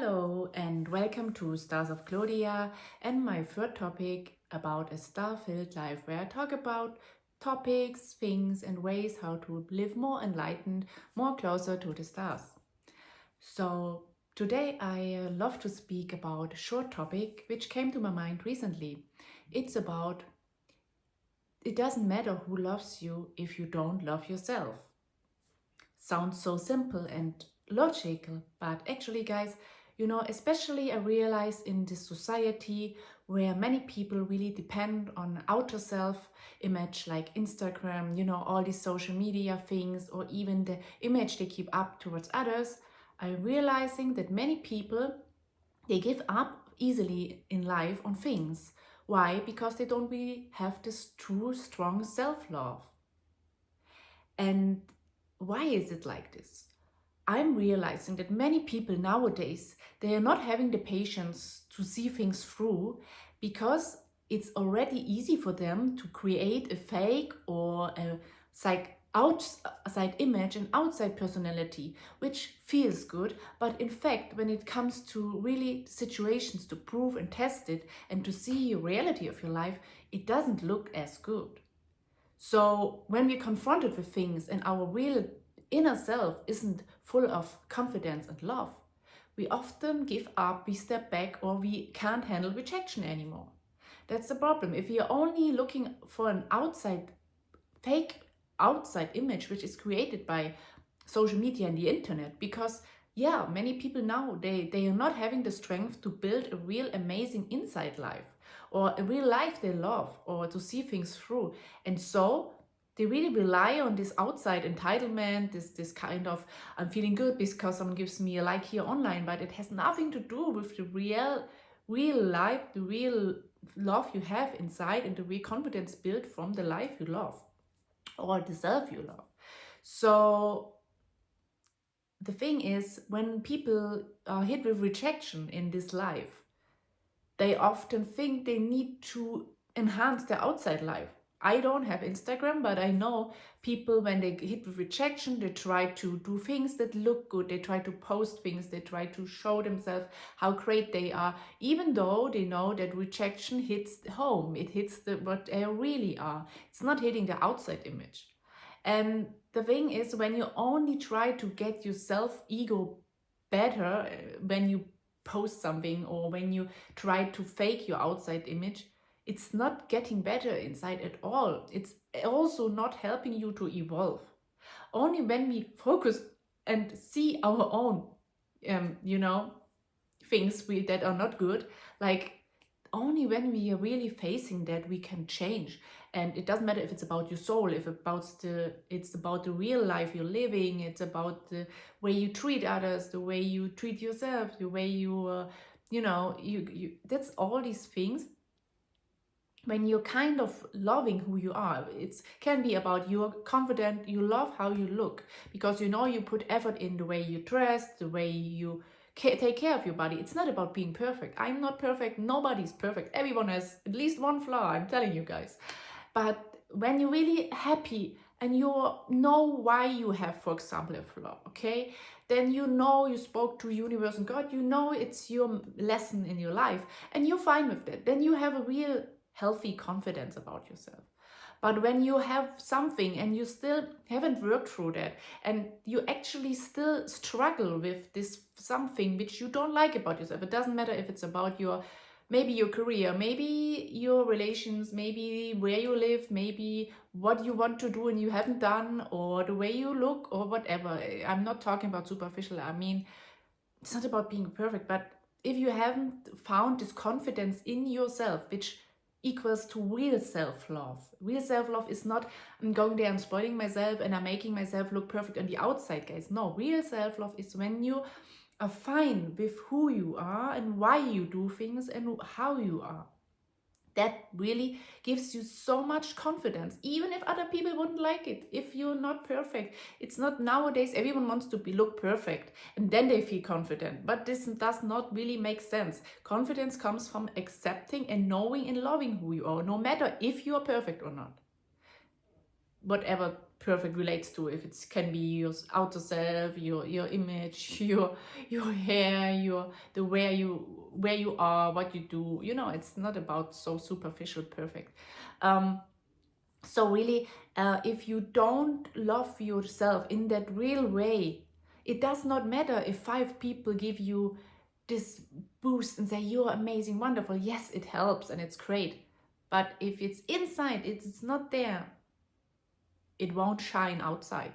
Hello and welcome to Stars of Claudia and my third topic about a star-filled life, where I talk about topics, things and ways how to live more enlightened, more closer to the stars. So today I love to speak about a short topic which came to my mind recently. It's about it doesn't matter who loves you if you don't love yourself. Sounds so simple and logical, but actually, guys, especially I realize in this society where many people really depend on outer self image like Instagram, all these social media things, or even the image they keep up towards others, I'm realizing that many people they give up easily in life on things. Why? Because they don't really have this true strong self-love. And why is it like this? I'm realizing that many people nowadays, they are not having the patience to see things through because it's already easy for them to create a fake or a outside image and outside personality, which feels good. But in fact, when it comes to really situations to prove and test it and to see the reality of your life, it doesn't look as good. So when we're confronted with things and our real inner self isn't full of confidence and love, we often give up, we step back, or we can't handle rejection anymore. That's the problem. If you're only looking for an fake outside image, which is created by social media and the internet, because many people now, they are not having the strength to build a real amazing inside life or a real life they love or to see things through. And so they really rely on this outside entitlement, this kind of I'm feeling good because someone gives me a like here online, but it has nothing to do with the real life, the real love you have inside, and the real confidence built from the life you love or the self you love. So the thing is, when people are hit with rejection in this life, they often think they need to enhance their outside life. I don't have Instagram, but I know people, when they hit with rejection, they try to do things that look good. They try to post things. They try to show themselves how great they are, even though they know that rejection hits home. It hits what they really are. It's not hitting the outside image. And the thing is, when you only try to get your self-ego better when you post something or when you try to fake your outside image, it's not getting better inside at all. It's also not helping you to evolve. Only when we focus and see our own, things that are not good, like only when we are really facing that we can change. And it doesn't matter if it's about your soul, if it's about the real life you're living, it's about the way you treat others, the way you treat yourself, the way you that's all these things. When you're kind of loving who you are, it can be about you're confident, you love how you look because you put effort in the way you dress, the way you take care of your body. It's not about being perfect. I'm not perfect. Nobody's perfect. Everyone has at least one flaw, I'm telling you guys. But when you're really happy and you know why you have, for example, a flaw, okay, then you spoke to universe and God, it's your lesson in your life and you're fine with that. Then you have a real healthy confidence about yourself. But when you have something and you still haven't worked through that and you actually still struggle with this something which you don't like about yourself, it doesn't matter if it's about maybe your career, maybe your relations, maybe where you live, maybe what you want to do and you haven't done, or the way you look or whatever. I'm not talking about superficial. I mean, it's not about being perfect, but if you haven't found this confidence in yourself, which equals to real self-love. Real self-love is not I'm going there and spoiling myself and I'm making myself look perfect on the outside, guys. No, real self-love is when you are fine with who you are and why you do things and how you are. That really gives you so much confidence, even if other people wouldn't like it, if you're not perfect. It's not nowadays, everyone wants to look perfect and then they feel confident, but this does not really make sense. Confidence comes from accepting and knowing and loving who you are, no matter if you are perfect or not, whatever perfect relates to. If it can be your outer self, your image, your hair, the where you are, what you do. It's not about so superficial perfect. So really, if you don't love yourself in that real way, it does not matter if 5 people give you this boost and say you're amazing, wonderful. Yes, it helps and it's great. But if it's inside, it's not there, it won't shine outside.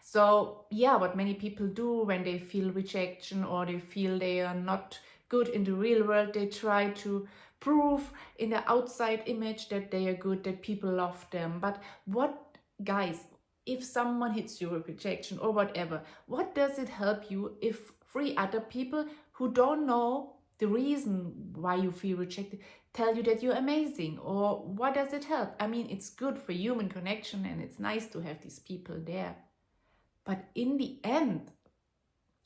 So yeah, what many people do when they feel rejection or they feel they are not good in the real world, they try to prove in the outside image that they are good, that people love them. But what, guys, if someone hits you with rejection or whatever, what does it help you if 3 other people who don't know the reason why you feel rejected tell you that you're amazing? Or what does it help? I mean, it's good for human connection and it's nice to have these people there. But in the end,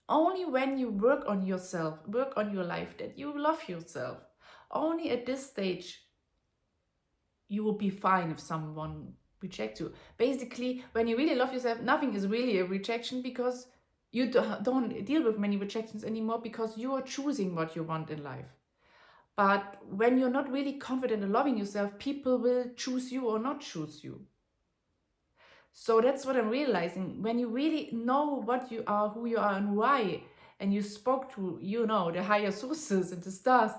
only when you work on yourself, work on your life, that you love yourself, only at this stage you will be fine if someone rejects you. Basically, when you really love yourself, nothing is really a rejection, because you don't deal with many rejections anymore, because you are choosing what you want in life. But when you're not really confident in loving yourself, people will choose you or not choose you. So that's what I'm realizing. When you really know what you are, who you are, and why, and you spoke to, the higher sources and the stars,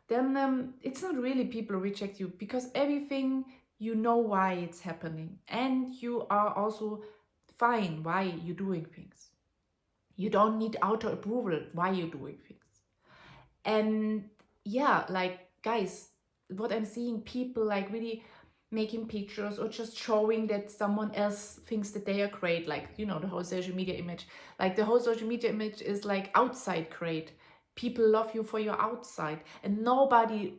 then it's not really people reject you, because everything, you know why it's happening. And you are also fine why you're doing things. You don't need outer approval why you're doing things. And yeah, like, guys, what I'm seeing, people like really making pictures or just showing that someone else thinks that they are great, like, the whole social media image. Like, the whole social media image is like outside great. People love you for your outside, and nobody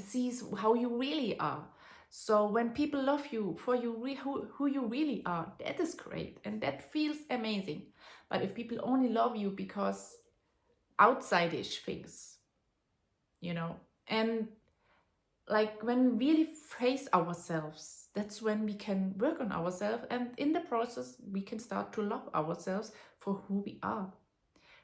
sees how you really are. So when people love you for who you really are, that is great and that feels amazing. But if people only love you because outside-ish things, and like, when we really face ourselves, that's when we can work on ourselves, and in the process we can start to love ourselves for who we are.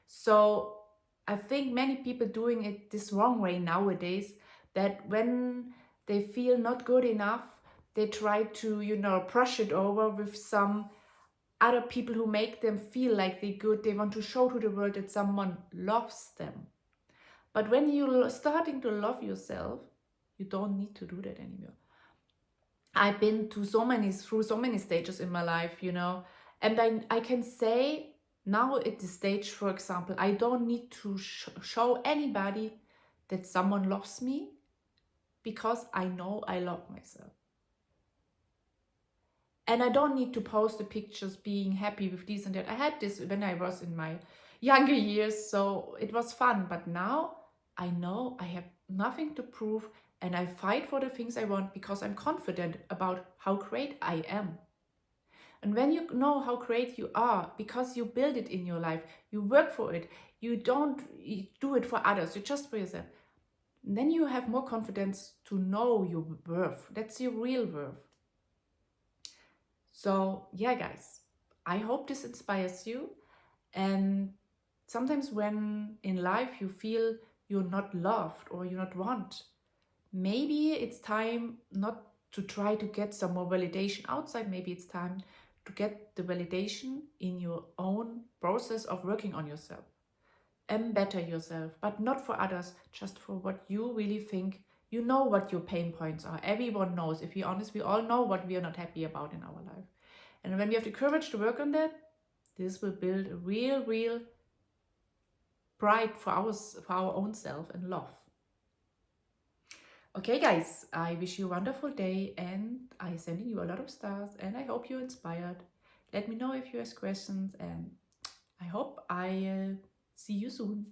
So I think many people doing it this wrong way nowadays, that when they feel not good enough, they try to brush it over with some other people who make them feel like they're good. They want to show to the world that someone loves them. But when you're starting to love yourself, you don't need to do that anymore. I've been through so many stages in my life, and I can say now at this stage, for example, I don't need to show anybody that someone loves me, because I know I love myself. And I don't need to post the pictures being happy with this and that. I had this when I was in my younger years, so it was fun. But now I know I have nothing to prove, and I fight for the things I want because I'm confident about how great I am. And when you know how great you are, because you build it in your life, you work for it, you don't do it for others, you just for yourself, then you have more confidence to know your worth. That's your real worth. So yeah, guys, I hope this inspires you. And sometimes when in life you feel you're not loved or you're not wanted, maybe it's time not to try to get some more validation outside. Maybe it's time to get the validation in your own process of working on yourself and better yourself, but not for others, just for what you really think. You know what your pain points are. Everyone knows. If we're honest, we all know what we are not happy about in our life. And when we have the courage to work on that, this will build a real pride for our own self and love. Okay, guys, I wish you a wonderful day, and I sending you a lot of stars, and I hope you're inspired. Let me know if you have questions, and I hope I see you soon.